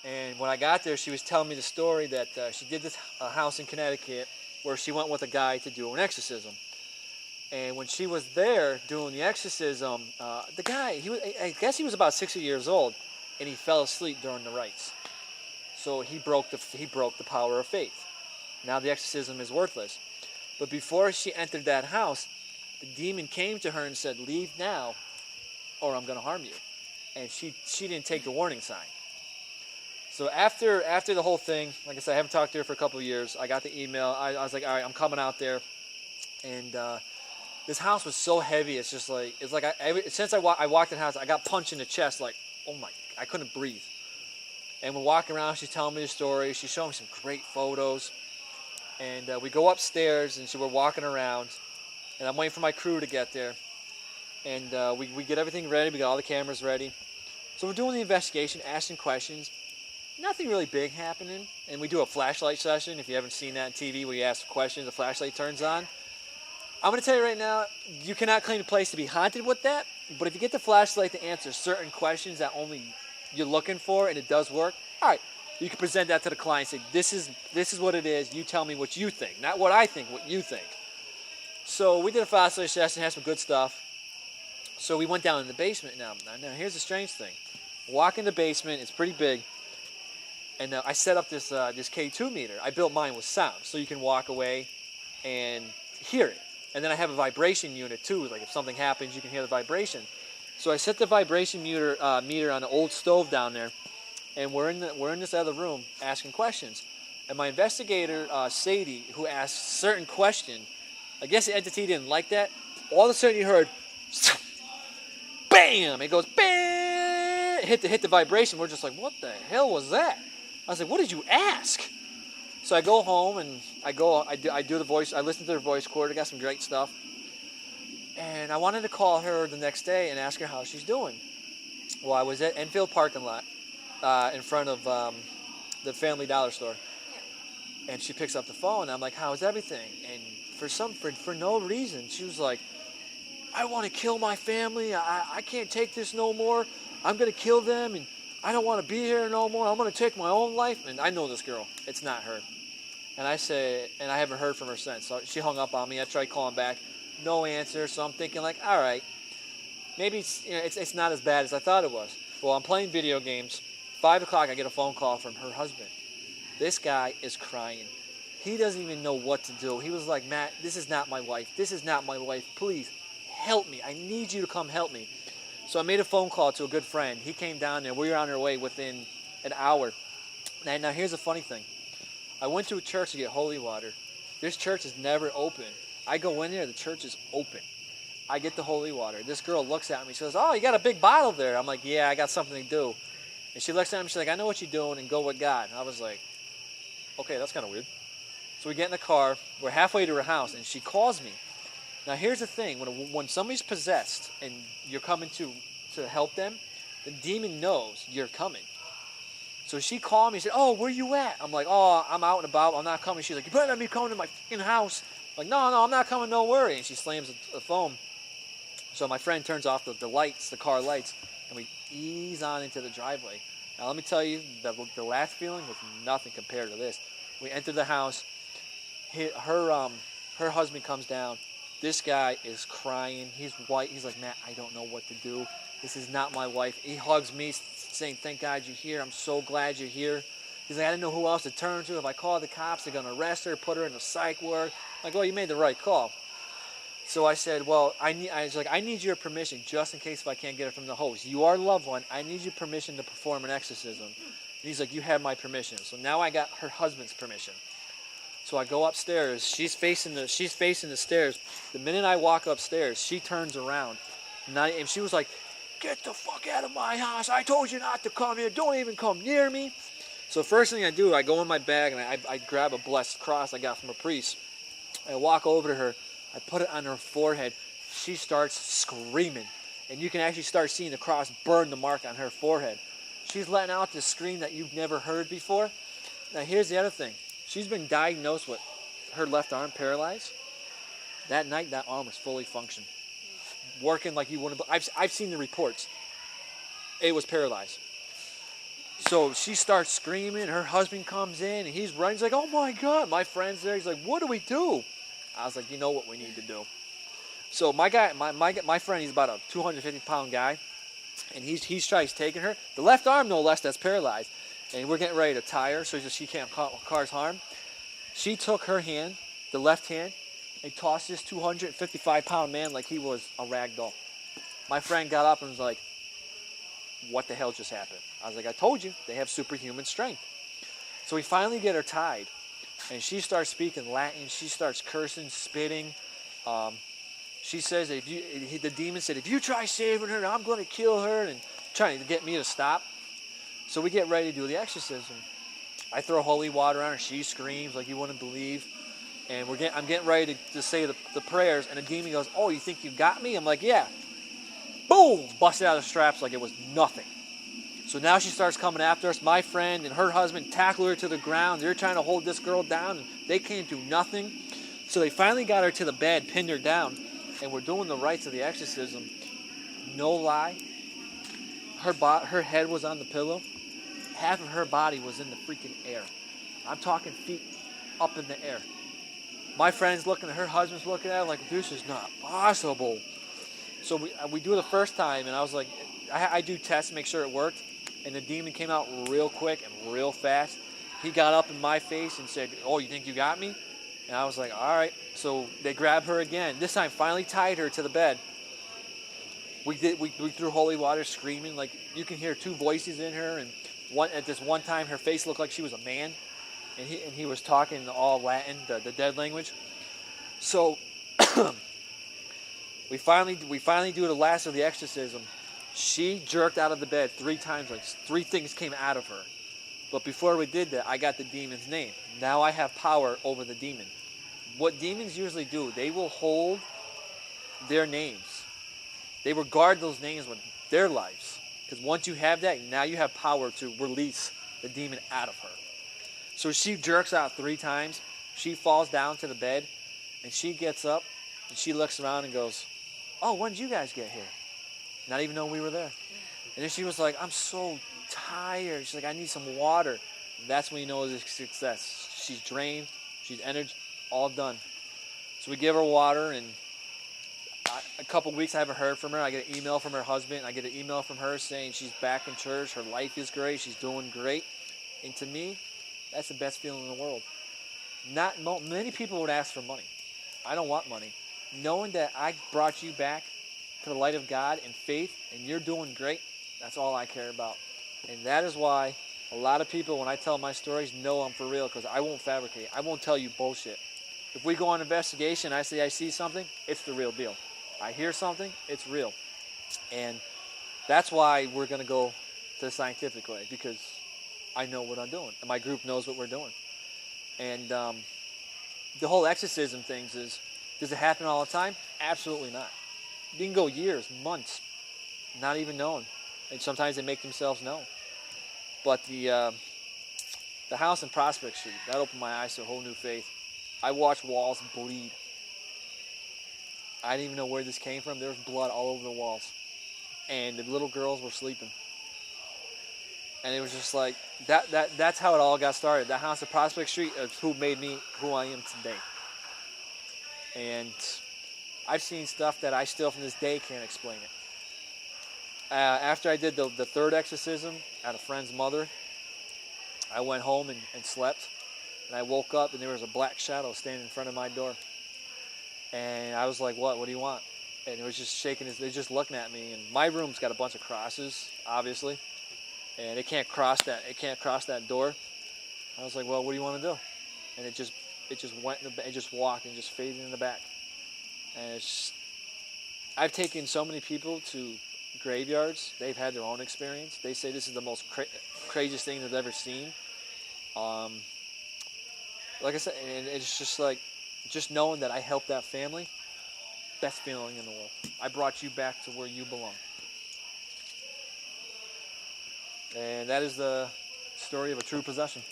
And when I got there, she was telling me the story that she did this house in Connecticut where she went with a guy to do an exorcism. And when she was there doing the exorcism, the guy, I guess he was about 60 years old, and he fell asleep during the rites. So he broke the power of faith. Now the exorcism is worthless. But before she entered that house, the demon came to her and said, "Leave now, or I'm going to harm you." And she didn't take the warning sign. So after the whole thing, like I said, I haven't talked to her for a couple of years. I got the email. I was like, all right, I'm coming out there. And this house was so heavy. It's just like, since I walked in the house, I got punched in the chest. Like, oh my, I couldn't breathe. And we're walking around. She's telling me the story. She's showing me some great photos. And we go upstairs, and we're walking around. And I'm waiting for my crew to get there. And we get everything ready. We got all the cameras ready. So we're doing the investigation, asking questions. Nothing really big happening. And we do a flashlight session. If you haven't seen that on TV where you ask questions, the flashlight turns on. I'm going to tell you right now, you cannot claim the place to be haunted with that. But if you get the flashlight to answer certain questions that only you're looking for and it does work, all right, you can present that to the client and say, this is what it is. You tell me what you think. Not what I think, what you think. So we did a flashlight session, had some good stuff. So we went down in the basement. Now here's the strange thing. Walk in the basement. It's pretty big. And I set up this K2 meter. I built mine with sound, so you can walk away and hear it. And then I have a vibration unit too. Like if something happens, you can hear the vibration. So I set the vibration meter on the old stove down there, and we're in this other room asking questions. And my investigator, Sadie, who asked certain question, I guess the entity didn't like that. All of a sudden you heard, bam! It goes bam! Hit the vibration. We're just like, what the hell was that? I was like, what did you ask? So I go home and I do the voice. I listen to her voice recorder. Got some great stuff. And I wanted to call her the next day and ask her how she's doing. Well, I was at Enfield parking lot in front of the Family Dollar store. And she picks up the phone. And I'm like, how's everything? And for no reason, she was like, I want to kill my family. I can't take this no more. I'm going to kill them. And I don't want to be here no more. I'm going to take my own life. And I know this girl. It's not her. And I haven't heard from her since. So she hung up on me. I tried calling back. No answer. So I'm thinking like, all right, maybe it's not as bad as I thought it was. Well, I'm playing video games. 5 o'clock, I get a phone call from her husband. This guy is crying. He doesn't even know what to do. He was like, Matt, this is not my wife. This is not my wife. Please help me. I need you to come help me. So I made a phone call to a good friend. He came down there. We were on our way within an hour. Now here's the funny thing. I went to a church to get holy water. This church is never open. I go in there, the church is open. I get the holy water. This girl looks at me. She goes, oh, you got a big bottle there. I'm like, yeah, I got something to do. And she looks at me. She's like, I know what you're doing, and go with God. And I was like, okay, that's kind of weird. So we get in the car. We're halfway to her house, and she calls me. Now, here's the thing. When somebody's possessed and you're coming to help them, the demon knows you're coming. So she called me and said, oh, where you at? I'm like, oh, I'm out and about. I'm not coming. She's like, you better let me come to my fucking house. I'm like, no, I'm not coming. Don't worry. And she slams the phone. So my friend turns off the lights, the car lights, and we ease on into the driveway. Now, let me tell you, the last feeling was nothing compared to this. We enter the house. Her husband comes down. This guy is crying. He's white. He's like, Matt, I don't know what to do. This is not my wife. He hugs me, saying, thank God you're here. I'm so glad you're here. He's like, I didn't know who else to turn to. If I call the cops, they're going to arrest her, put her in a psych ward. I'm like, well, you made the right call. So I said, well, I need your permission just in case if I can't get it from the host. You are a loved one. I need your permission to perform an exorcism. And he's like, you have my permission. So now I got her husband's permission. So I go upstairs. She's facing the stairs. The minute I walk upstairs, she turns around. And she was like, get the fuck out of my house. I told you not to come here. Don't even come near me. So first thing I do, I go in my bag and I grab a blessed cross I got from a priest. I walk over to her. I put it on her forehead. She starts screaming. And you can actually start seeing the cross burn the mark on her forehead. She's letting out this scream that you've never heard before. Now here's the other thing. She's been diagnosed with her left arm paralyzed. That night, that arm was fully functioning. Working like you wouldn't. I've seen the reports. It was paralyzed. So she starts screaming. Her husband comes in, and he's running. He's like, oh, my God. My friend's there. He's like, what do we do? I was like, you know what we need to do. So my friend, he's about a 250-pound guy, and he's taking her. The left arm, no less, that's paralyzed. And we're getting ready to tie her so she can't cause harm. She took her hand, the left hand, and tossed this 255-pound man like he was a rag doll. My friend got up and was like, what the hell just happened? I was like, I told you, they have superhuman strength. So we finally get her tied, and she starts speaking Latin. She starts cursing, spitting. She says, the demon said, if you try saving her, I'm going to kill her, and trying to get me to stop. So we get ready to do the exorcism. I throw holy water on her. She screams like you wouldn't believe. And I'm getting ready to say the prayers, and the demon goes, oh, you think you got me? I'm like, yeah. Boom! Busted out of the straps like it was nothing. So now she starts coming after us. My friend and her husband tackle her to the ground. They're trying to hold this girl down, and they can't do nothing. So they finally got her to the bed, pinned her down, and we're doing the rites of the exorcism. No lie. Her head was on the pillow. Half of her body was in the freaking air. I'm talking feet up in the air. My friend's looking at her husband's looking at her like, this is not possible. So we do it the first time, and I was like, I do tests to make sure it worked, and the demon came out real quick and real fast. He got up in my face and said, oh, you think you got me? And I was like, all right. So they grabbed her again. This time, finally tied her to the bed. We threw holy water, screaming. Like, you can hear two voices in her, and at this one time, her face looked like she was a man, and he was talking all Latin, the dead language. So we finally do the last of the exorcism. She jerked out of the bed 3 times, like 3 things came out of her. But before we did that, I got the demon's name. Now I have power over the demon. What demons usually do, they will hold their names. They will guard those names with their lives. Because once you have that, now you have power to release the demon out of her. So she jerks out 3 times. She falls down to the bed, and she gets up, and she looks around and goes, oh, when did you guys get here? Not even know we were there. And then she was like, I'm so tired. She's like, I need some water. That's when you know it's a success. She's drained. She's energy, all done. So we give her water, and a couple weeks I haven't heard from her. I get an email from her husband. I get an email from her saying she's back in church. Her life is great. She's doing great. And to me, that's the best feeling in the world. Many people would ask for money. I don't want money. Knowing that I brought you back to the light of God and faith, and you're doing great, that's all I care about. And that is why a lot of people, when I tell my stories, know I'm for real, because I won't fabricate. I won't tell you bullshit. If we go on investigation, I say I see something, it's the real deal. I hear something, it's real. And that's why we're going to go to the scientific way, because I know what I'm doing, and my group knows what we're doing. And the whole exorcism things is, does it happen all the time? Absolutely not. You can go years, months, not even knowing. And sometimes they make themselves known. But the house in Prospect Street, that opened my eyes to a whole new faith. I watched walls bleed. I didn't even know where this came from. There was blood all over the walls. And the little girls were sleeping. And it was just like, that's how it all got started. That house in Prospect Street is who made me who I am today. And I've seen stuff that I still from this day can't explain it. After I did the 3rd exorcism at a friend's mother, I went home and slept. And I woke up and there was a black shadow standing in front of my door. And I was like, what do you want? And it was just shaking, they're just looking at me. And my room's got a bunch of crosses, obviously. And it can't cross that door. I was like, well, what do you want to do? And it just went it just walked and just faded in the back. And I've taken so many people to graveyards. They've had their own experience. They say this is the most craziest thing they've ever seen. Like I said, and it's just like, just knowing that I helped that family, best feeling in the world. I brought you back to where you belong. And that is the story of a true possession.